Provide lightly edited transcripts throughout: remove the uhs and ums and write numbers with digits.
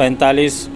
45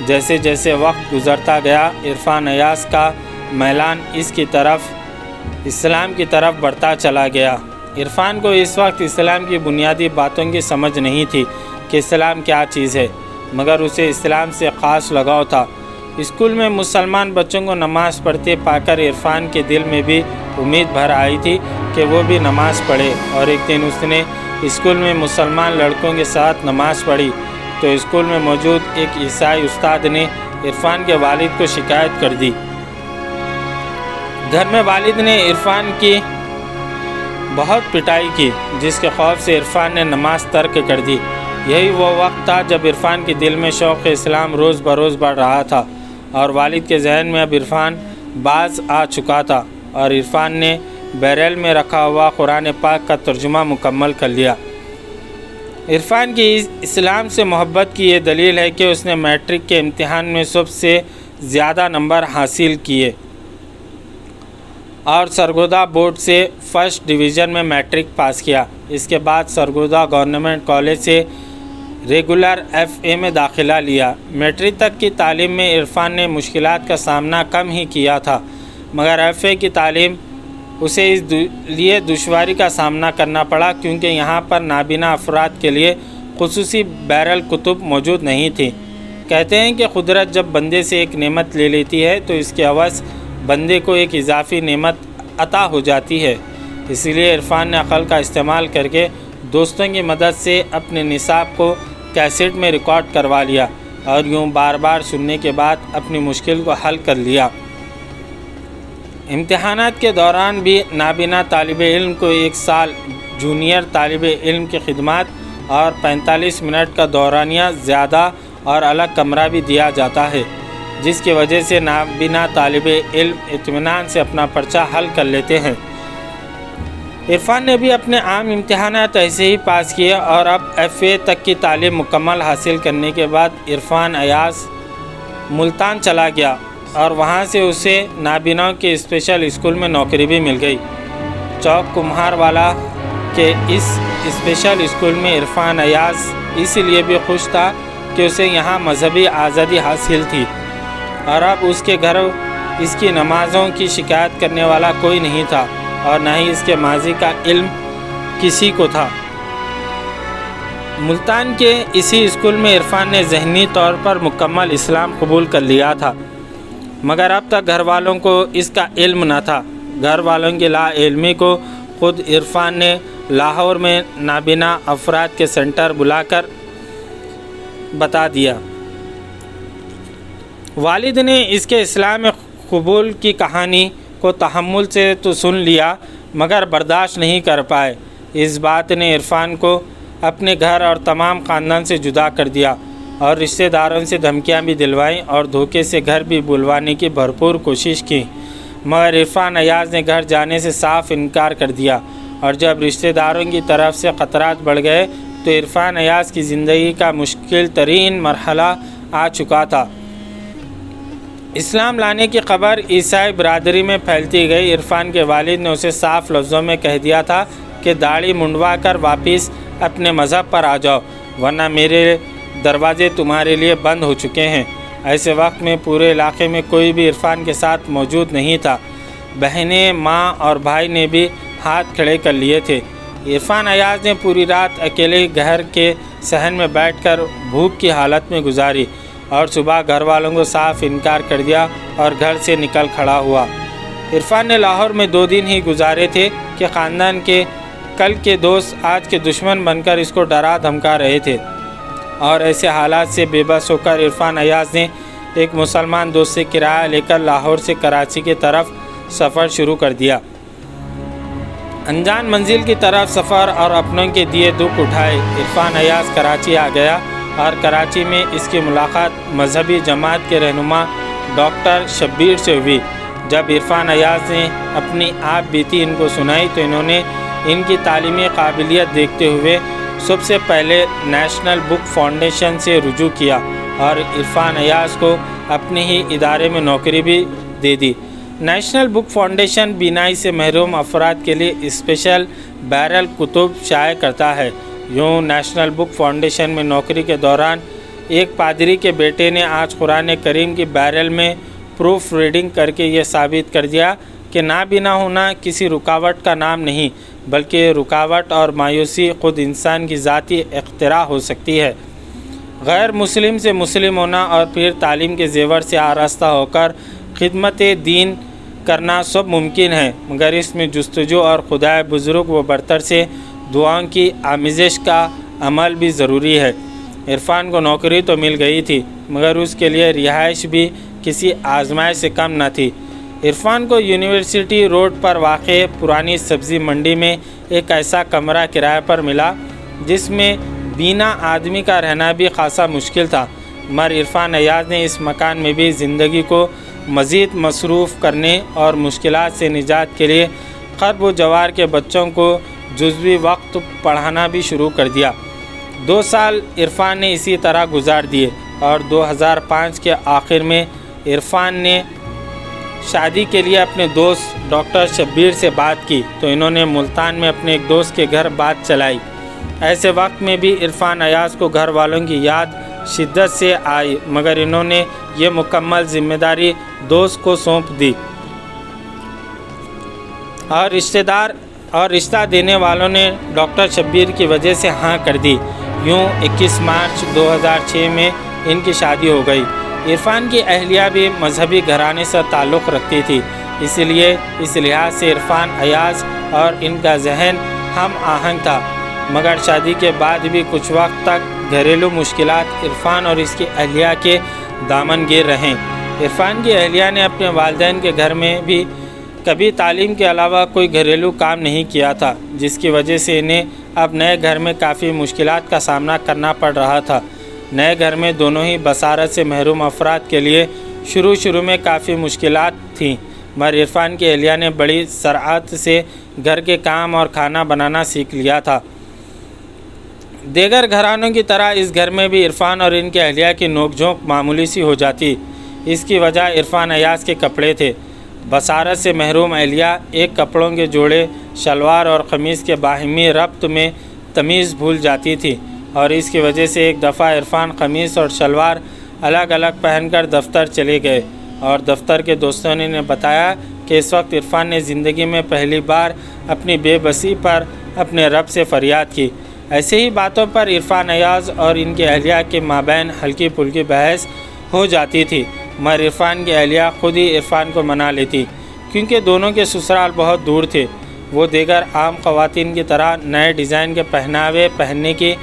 جیسے جیسے وقت گزرتا گیا عرفان ایاز کا میلان اسلام کی طرف بڑھتا چلا گیا۔ عرفان کو اس وقت اسلام کی بنیادی باتوں کی سمجھ نہیں تھی کہ اسلام کیا چیز ہے، مگر اسے اسلام سے خاص لگاؤ تھا۔ اسکول میں مسلمان بچوں کو نماز پڑھتے پا کر عرفان کے دل میں بھی امید بھر آئی تھی کہ وہ بھی نماز پڑھے، اور ایک دن اس نے اسکول میں مسلمان لڑکوں کے ساتھ نماز پڑھی تو اسکول میں موجود ایک عیسائی استاد نے عرفان کے والد کو شکایت کر دی۔ گھر میں والد نے عرفان کی بہت پٹائی کی، جس کے خوف سے عرفان نے نماز ترک کر دی۔ یہی وہ وقت تھا جب عرفان کے دل میں شوق اسلام روز بروز بڑھ رہا تھا، اور والد کے ذہن میں اب عرفان باز آ چکا تھا، اور عرفان نے بیرل میں رکھا ہوا قرآن پاک کا ترجمہ مکمل کر لیا۔ عرفان کی اسلام سے محبت کی یہ دلیل ہے کہ اس نے میٹرک کے امتحان میں سب سے زیادہ نمبر حاصل کیے اور سرگودا بورڈ سے فرسٹ ڈویژن میں میٹرک پاس کیا۔ اس کے بعد سرگودا گورنمنٹ کالج سے ریگولر FA میں داخلہ لیا۔ میٹرک تک کی تعلیم میں عرفان نے مشکلات کا سامنا کم ہی کیا تھا، مگر FA کی تعلیم اسے اس لیے دشواری کا سامنا کرنا پڑا کیونکہ یہاں پر نابینا افراد کے لیے خصوصی بیرل کتب موجود نہیں تھی۔ کہتے ہیں کہ قدرت جب بندے سے ایک نعمت لے لیتی ہے تو اس کے عوض بندے کو ایک اضافی نعمت عطا ہو جاتی ہے۔ اسی لیے عرفان نے عقل کا استعمال کر کے دوستوں کی مدد سے اپنے نصاب کو کیسٹ میں ریکارڈ کروا لیا، اور یوں بار بار سننے کے بعد اپنی مشکل کو حل کر لیا۔ امتحانات کے دوران بھی نابینا طالب علم کو 1 سال جونیئر طالب علم کی خدمات اور 45 منٹ کا دورانیہ زیادہ اور الگ کمرہ بھی دیا جاتا ہے، جس کی وجہ سے نابینا طالب علم اطمینان سے اپنا پرچہ حل کر لیتے ہیں۔ عرفان نے بھی اپنے عام امتحانات ایسے ہی پاس کیے، اور اب FA تک کی تعلیم مکمل حاصل کرنے کے بعد عرفان ایاز ملتان چلا گیا، اور وہاں سے اسے نابیناؤں کے اسپیشل اسکول میں نوکری بھی مل گئی۔ چوک کمہار والا کے اس اسپیشل اسکول میں عرفان ایاز اس لیے بھی خوش تھا کہ اسے یہاں مذہبی آزادی حاصل تھی، اور اب اس کے گھر اس کی نمازوں کی شکایت کرنے والا کوئی نہیں تھا، اور نہ ہی اس کے ماضی کا علم کسی کو تھا۔ ملتان کے اسی اسکول میں عرفان نے ذہنی طور پر مکمل اسلام قبول کر لیا تھا، مگر اب تک گھر والوں کو اس کا علم نہ تھا۔ گھر والوں کی لا علمی کو خود عرفان نے لاہور میں نابینا افراد کے سینٹر بلا کر بتا دیا۔ والد نے اس کے اسلام قبول کی کہانی کو تحمل سے تو سن لیا، مگر برداشت نہیں کر پائے۔ اس بات نے عرفان کو اپنے گھر اور تمام خاندان سے جدا کر دیا، اور رشتہ داروں سے دھمکیاں بھی دلوائیں اور دھوکے سے گھر بھی بلوانے کی بھرپور کوشش کی، مگر عرفان ایاز نے گھر جانے سے صاف انکار کر دیا، اور جب رشتہ داروں کی طرف سے خطرات بڑھ گئے تو عرفان ایاز کی زندگی کا مشکل ترین مرحلہ آ چکا تھا۔ اسلام لانے کی خبر عیسائی برادری میں پھیلتی گئی۔ عرفان کے والد نے اسے صاف لفظوں میں کہہ دیا تھا کہ داڑھی منڈوا کر واپس اپنے مذہب پر آ جاؤ، ورنہ میرے دروازے تمہارے لیے بند ہو چکے ہیں۔ ایسے وقت میں پورے علاقے میں کوئی بھی عرفان کے ساتھ موجود نہیں تھا۔ بہنیں، ماں اور بھائی نے بھی ہاتھ کھڑے کر لیے تھے۔ عرفان ایاز نے پوری رات اکیلے گھر کے صحن میں بیٹھ کر بھوک کی حالت میں گزاری، اور صبح گھر والوں کو صاف انکار کر دیا اور گھر سے نکل کھڑا ہوا۔ عرفان نے لاہور میں 2 دن ہی گزارے تھے کہ خاندان کے کل کے دوست آج کے دشمن بن کر اس کو ڈرا دھمکا رہے تھے، اور ایسے حالات سے بے بس ہو کر عرفان ایاز نے ایک مسلمان دوست سے کرایہ لے کر لاہور سے کراچی کی طرف سفر شروع کر دیا۔ انجان منزل کی طرف سفر اور اپنوں کے دیے دکھ اٹھائے عرفان ایاز کراچی آ گیا، اور کراچی میں اس کی ملاقات مذہبی جماعت کے رہنما ڈاکٹر شبیر سے ہوئی۔ جب عرفان ایاز نے اپنی آپ بیتی ان کو سنائی تو انہوں نے ان کی تعلیمی قابلیت دیکھتے ہوئے سب سے پہلے نیشنل بک فاؤنڈیشن سے رجوع کیا، اور عرفان ایاز کو اپنے ہی ادارے میں نوکری بھی دے دی۔ نیشنل بک فاؤنڈیشن بینائی سے محروم افراد کے لیے اسپیشل بیرل کتب شائع کرتا ہے۔ یوں نیشنل بک فاؤنڈیشن میں نوکری کے دوران ایک پادری کے بیٹے نے آج قرآن کریم کی بیرل میں پروف ریڈنگ کر کے یہ ثابت کر دیا کہ نابینا ہونا کسی رکاوٹ کا نام نہیں، بلکہ رکاوٹ اور مایوسی خود انسان کی ذاتی اختراع ہو سکتی ہے۔ غیر مسلم سے مسلم ہونا اور پھر تعلیم کے زیور سے آراستہ ہو کر خدمت دین کرنا سب ممکن ہے، مگر اس میں جستجو اور خدائے بزرگ و برتر سے دعاؤں کی آمیزش کا عمل بھی ضروری ہے۔ عرفان کو نوکری تو مل گئی تھی، مگر اس کے لیے رہائش بھی کسی آزمائش سے کم نہ تھی۔ عرفان کو یونیورسٹی روڈ پر واقع پرانی سبزی منڈی میں ایک ایسا کمرہ کرائے پر ملا جس میں بینا آدمی کا رہنا بھی خاصا مشکل تھا، مگر عرفان ایاز نے اس مکان میں بھی زندگی کو مزید مصروف کرنے اور مشکلات سے نجات کے لیے خرب و جوار کے بچوں کو جزوی وقت پڑھانا بھی شروع کر دیا۔ 2 سال عرفان نے اسی طرح گزار دیے اور 2005 کے آخر میں عرفان نے شادی کے لیے اپنے دوست ڈاکٹر شبیر سے بات کی تو انہوں نے ملتان میں اپنے ایک دوست کے گھر بات چلائی۔ ایسے وقت میں بھی عرفان ایاز کو گھر والوں کی یاد شدت سے آئی، مگر انہوں نے یہ مکمل ذمہ داری دوست کو سونپ دی اور رشتہ دینے والوں نے ڈاکٹر شبیر کی وجہ سے ہاں کر دی۔ یوں 21 مارچ 2006 میں ان کی شادی ہو گئی۔ عرفان کی اہلیہ بھی مذہبی گھرانے سے تعلق رکھتی تھی، اس لیے اس لحاظ سے عرفان ایاز اور ان کا ذہن ہم آہنگ تھا، مگر شادی کے بعد بھی کچھ وقت تک گھریلو مشکلات عرفان اور اس کی اہلیہ کے دامن گیر رہیں۔ عرفان کی اہلیہ نے اپنے والدین کے گھر میں بھی کبھی تعلیم کے علاوہ کوئی گھریلو کام نہیں کیا تھا، جس کی وجہ سے انہیں اب نئے گھر میں کافی مشکلات کا سامنا کرنا پڑ رہا تھا۔ نئے گھر میں دونوں ہی بصارت سے محروم افراد کے لیے شروع میں کافی مشکلات تھیں، مگر عرفان کی اہلیہ نے بڑی سرعت سے گھر کے کام اور کھانا بنانا سیکھ لیا تھا۔ دیگر گھرانوں کی طرح اس گھر میں بھی عرفان اور ان کے اہلیہ کی نوک جھونک معمولی سی ہو جاتی۔ اس کی وجہ عرفان ایاز کے کپڑے تھے۔ بصارت سے محروم اہلیہ ایک کپڑوں کے جوڑے، شلوار اور قمیص کے باہمی ربط میں تمیز بھول جاتی تھی، اور اس کی وجہ سے ایک دفعہ عرفان قمیص اور شلوار الگ الگ پہن کر دفتر چلے گئے، اور دفتر کے دوستوں نے بتایا کہ اس وقت عرفان نے زندگی میں پہلی بار اپنی بے بسی پر اپنے رب سے فریاد کی۔ ایسے ہی باتوں پر عرفان ایاز اور ان کے اہلیہ کے مابین ہلکی پھلکی بحث ہو جاتی تھی، مگر عرفان کی اہلیہ خود ہی عرفان کو منا لیتی، کیونکہ دونوں کے سسرال بہت دور تھے۔ وہ دیگر عام خواتین کی طرح نئے ڈیزائن کے پہناوے پہننے کی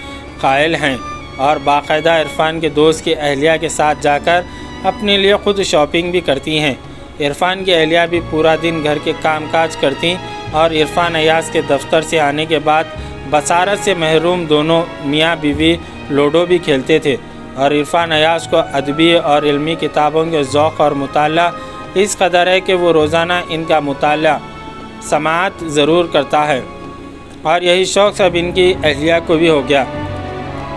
قائل ہیں، اور باقاعدہ عرفان کے دوست کی اہلیہ کے ساتھ جا کر اپنے لیے خود شاپنگ بھی کرتی ہیں۔ عرفان کی اہلیہ بھی پورا دن گھر کے کام کاج کرتی، اور عرفان ایاز کے دفتر سے آنے کے بعد بصارت سے محروم دونوں میاں بیوی لوڈو بھی کھیلتے تھے، اور عرفان ایاز کو ادبی اور علمی کتابوں کے ذوق اور مطالعہ اس قدر ہے کہ وہ روزانہ ان کا مطالعہ سماعت ضرور کرتا ہے، اور یہی شوق سب ان کی اہلیہ کو بھی ہو گیا۔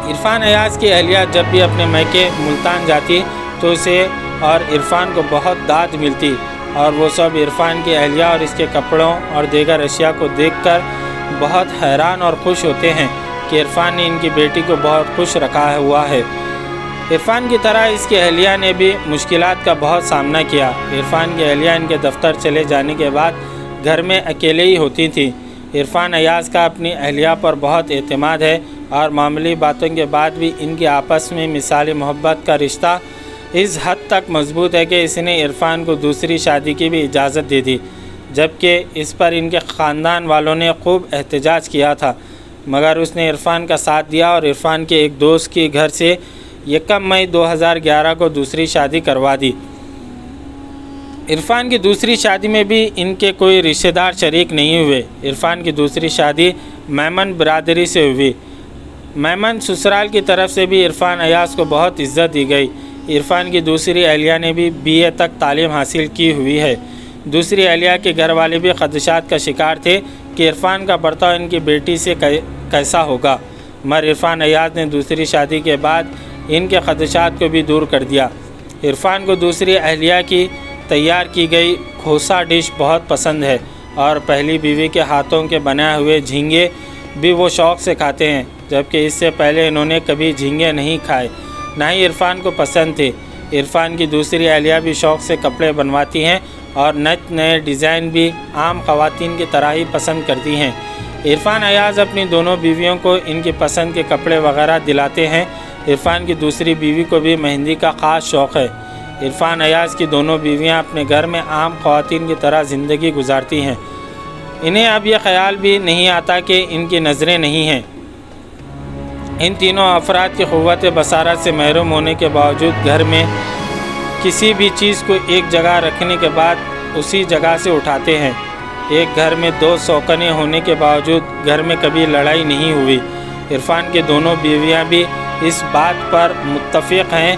عرفان ایاز کی اہلیہ جب بھی اپنے میکے ملتان جاتی تو اسے اور عرفان کو بہت داد ملتی، اور وہ سب عرفان کی اہلیہ اور اس کے کپڑوں اور دیگر اشیاء کو دیکھ کر بہت حیران اور خوش ہوتے ہیں کہ عرفان نے ان کی بیٹی کو بہت خوش رکھا ہوا ہے۔ عرفان کی طرح اس کی اہلیہ نے بھی مشکلات کا بہت سامنا کیا۔ عرفان کی اہلیہ ان کے دفتر چلے جانے کے بعد گھر میں اکیلے ہی ہوتی تھیں۔ عرفان ایاز کا اپنی اہلیہ پر بہت اعتماد ہے، اور معمولی باتوں کے بعد بھی ان کی آپس میں مثالی محبت کا رشتہ اس حد تک مضبوط ہے کہ اس نے عرفان کو دوسری شادی کی بھی اجازت دے دی، جبکہ اس پر ان کے خاندان والوں نے خوب احتجاج کیا تھا، مگر اس نے عرفان کا ساتھ دیا اور عرفان کے ایک دوست کے گھر سے 1 مئی 2011 کو دوسری شادی کروا دی۔ عرفان کی دوسری شادی میں بھی ان کے کوئی رشتہ دار شریک نہیں ہوئے۔ عرفان کی دوسری شادی میمن برادری سے ہوئی۔ میمن سسرال کی طرف سے بھی عرفان ایاز کو بہت عزت دی گئی۔ عرفان کی دوسری اہلیہ نے بھی BA تک تعلیم حاصل کی ہوئی ہے۔ دوسری اہلیہ کے گھر والے بھی خدشات کا شکار تھے کہ عرفان کا برتاؤ ان کی بیٹی سے کیسا ہوگا، مگر عرفان ایاز نے دوسری شادی کے بعد ان کے خدشات کو بھی دور کر دیا۔ عرفان کو دوسری اہلیہ کی تیار کی گئی کھوسا ڈش بہت پسند ہے، اور پہلی بیوی کے ہاتھوں کے بنائے ہوئے جھینگے بھی وہ شوق سے کھاتے ہیں، جبکہ اس سے پہلے انہوں نے کبھی جھینگے نہیں کھائے۔ نہ ہی عرفان کو پسند تھی۔ عرفان کی دوسری اہلیہ بھی شوق سے کپڑے بنواتی ہیں اور نئے ڈیزائن بھی عام خواتین کی طرح ہی پسند کرتی ہیں۔ عرفان ایاز اپنی دونوں بیویوں کو ان کی پسند کے کپڑے وغیرہ دلاتے ہیں۔ عرفان کی دوسری بیوی کو بھی مہندی کا خاص شوق ہے۔ عرفان ایاز کی دونوں بیویاں اپنے گھر میں عام خواتین کی طرح زندگی گزارتی ہیں۔ انہیں اب یہ خیال بھی نہیں آتا کہ ان کی نظریں نہیں ہیں۔ ان تینوں افراد کی قوت بصارت سے محروم ہونے کے باوجود گھر میں کسی بھی چیز کو ایک جگہ رکھنے کے بعد اسی جگہ سے اٹھاتے ہیں۔ ایک گھر میں 2 سوکنے ہونے کے باوجود گھر میں کبھی لڑائی نہیں ہوئی۔ عرفان کی دونوں بیویاں بھی اس بات پر متفق ہیں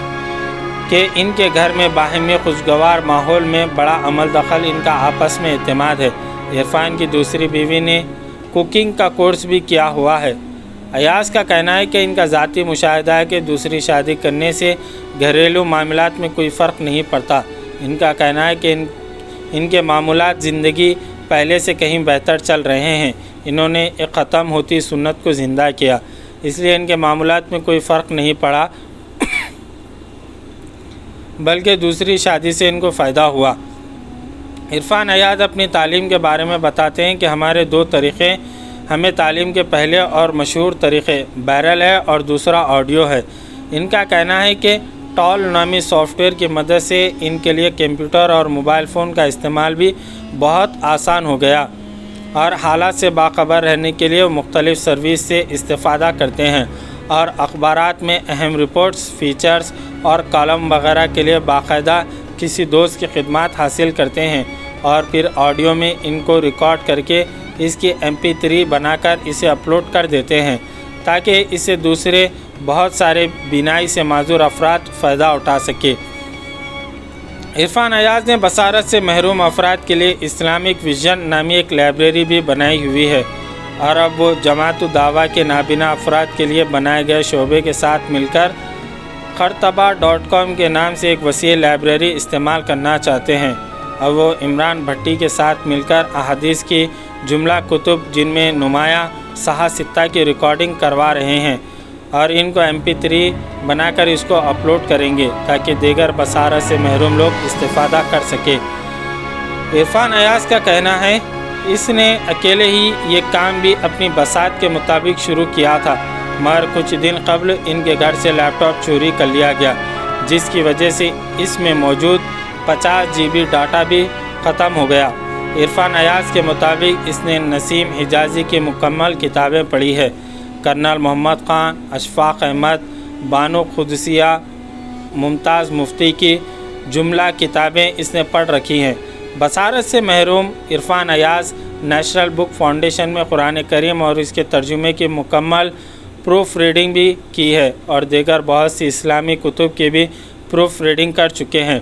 کہ ان کے گھر میں باہمی خوشگوار ماحول میں بڑا عمل دخل ان کا آپس میں اعتماد ہے۔ عرفان کی دوسری بیوی نے کوکنگ کا کورس بھی کیا ہوا ہے۔ ایاز کا کہنا ہے کہ ان کا ذاتی مشاہدہ ہے کہ دوسری شادی کرنے سے گھریلو معاملات میں کوئی فرق نہیں پڑتا۔ ان کا کہنا ہے کہ ان کے معمولات زندگی پہلے سے کہیں بہتر چل رہے ہیں۔ انہوں نے ایک ختم ہوتی سنت کو زندہ کیا، اس لیے ان کے معمولات میں کوئی فرق نہیں پڑا بلکہ دوسری شادی سے ان کو فائدہ ہوا۔ عرفان ایاز اپنی تعلیم کے بارے میں بتاتے ہیں کہ ہمارے 2 طریقے ہمیں تعلیم کے پہلے اور مشہور طریقے بیرل ہے اور دوسرا آڈیو ہے۔ ان کا کہنا ہے کہ ٹال نامی سافٹ ویئر کی مدد سے ان کے لیے کمپیوٹر اور موبائل فون کا استعمال بھی بہت آسان ہو گیا اور حالات سے باخبر رہنے کے لیے وہ مختلف سروس سے استفادہ کرتے ہیں اور اخبارات میں اہم رپورٹس، فیچرز اور کالم وغیرہ کے لیے باقاعدہ کسی دوست کی خدمات حاصل کرتے ہیں اور پھر آڈیو میں ان کو ریکارڈ کر کے اس کی MP3 بنا کر اسے اپلوڈ کر دیتے ہیں تاکہ اسے دوسرے بہت سارے بینائی سے معذور افراد فائدہ اٹھا سکے۔ عرفان ایاز نے بصارت سے محروم افراد کے لیے اسلامک ویژن نامی ایک لائبریری بھی بنائی ہوئی ہے اور اب وہ جماعت الدعوہ کے نابینا افراد کے لیے بنائے گئے شعبے کے ساتھ مل کر خرطبہ.com کے نام سے ایک وسیع لائبریری استعمال کرنا چاہتے ہیں۔ اب وہ عمران بھٹی کے ساتھ مل کر احادیث کی جملہ کتب جن میں نمایاں صحاح ستہ کی ریکارڈنگ کروا رہے ہیں اور ان کو MP3 بنا کر اس کو اپلوڈ کریں گے تاکہ دیگر بصارت سے محروم لوگ استفادہ کر سکے۔ عرفان ایاز کا کہنا ہے اس نے اکیلے ہی یہ کام بھی اپنی بساط کے مطابق شروع کیا تھا، مگر کچھ دن قبل ان کے گھر سے لیپ ٹاپ چوری کر لیا گیا جس کی وجہ سے اس میں موجود 50 GB ڈاٹا بھی ختم ہو گیا۔ عرفان ایاز کے مطابق اس نے نسیم حجازی کی مکمل کتابیں پڑھی ہے۔ کرنل محمد خان، اشفاق احمد، بانو قدسیہ، ممتاز مفتی کی جملہ کتابیں اس نے پڑھ رکھی ہیں۔ بصارت سے محروم عرفان ایاز نیشنل بک فاؤنڈیشن میں قرآن کریم اور اس کے ترجمے کی مکمل پروف ریڈنگ بھی کی ہے اور دیگر بہت سی اسلامی کتب کی بھی پروف ریڈنگ کر چکے ہیں۔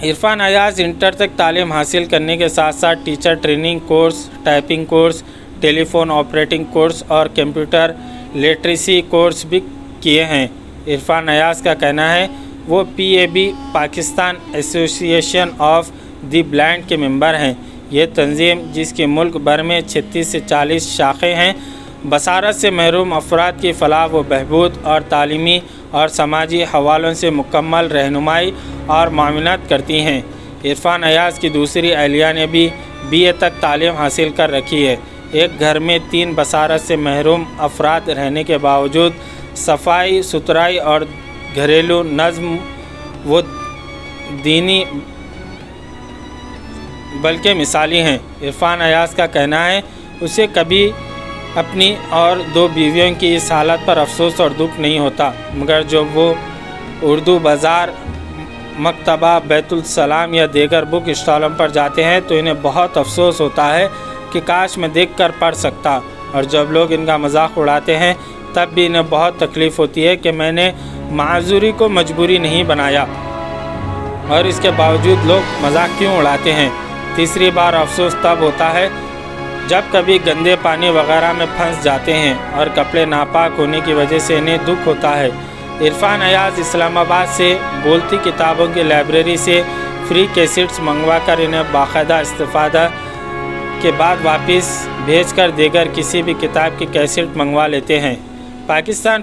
عرفان ایاز انٹر تک تعلیم حاصل کرنے کے ساتھ ساتھ teacher training course, typing course, telephone operating course اور کمپیوٹر لٹریسی کورس بھی کیے ہیں۔ عرفان ایاز کا کہنا ہے وہ PAB پاکستان ایسوسی ایشن آف دی بلائنڈ کے ممبر ہیں۔ یہ تنظیم جس کی ملک بھر میں 36 سے 40 شاخیں ہیں، بصارت سے محروم افراد کی فلاح و بہبود اور تعلیمی اور سماجی حوالوں سے مکمل رہنمائی اور معاونت کرتی ہیں۔ عرفان ایاز کی دوسری اہلیہ نے بھی BA تک تعلیم حاصل کر رکھی ہے۔ ایک گھر میں 3 بصارت سے محروم افراد رہنے کے باوجود صفائی ستھرائی اور گھریلو نظم و دینی بلکہ مثالی ہیں۔ عرفان ایاز کا کہنا ہے اسے کبھی اپنی اور 2 بیویوں کی اس حالت پر افسوس اور دکھ نہیں ہوتا، مگر جب وہ اردو بازار، مکتبہ بیت السلام یا دیگر بک اسٹالوں پر جاتے ہیں تو انہیں بہت افسوس ہوتا ہے کہ کاش میں دیکھ کر پڑھ سکتا، اور جب لوگ ان کا مذاق اڑاتے ہیں تب بھی انہیں بہت تکلیف ہوتی ہے کہ میں نے معذوری کو مجبوری نہیں بنایا اور اس کے باوجود لوگ مذاق کیوں اڑاتے ہیں۔ تیسری بار افسوس تب ہوتا ہے جب کبھی گندے پانی وغیرہ میں پھنس جاتے ہیں اور کپڑے ناپاک ہونے کی وجہ سے انہیں دکھ ہوتا ہے۔ عرفان ایاز اسلام آباد سے بولتی کتابوں کی لائبریری سے فری کیسٹس منگوا کر انہیں باقاعدہ استفادہ کے بعد واپس بھیج کر دیگر کسی بھی کتاب کی کیسٹ منگوا لیتے ہیں۔ پاکستان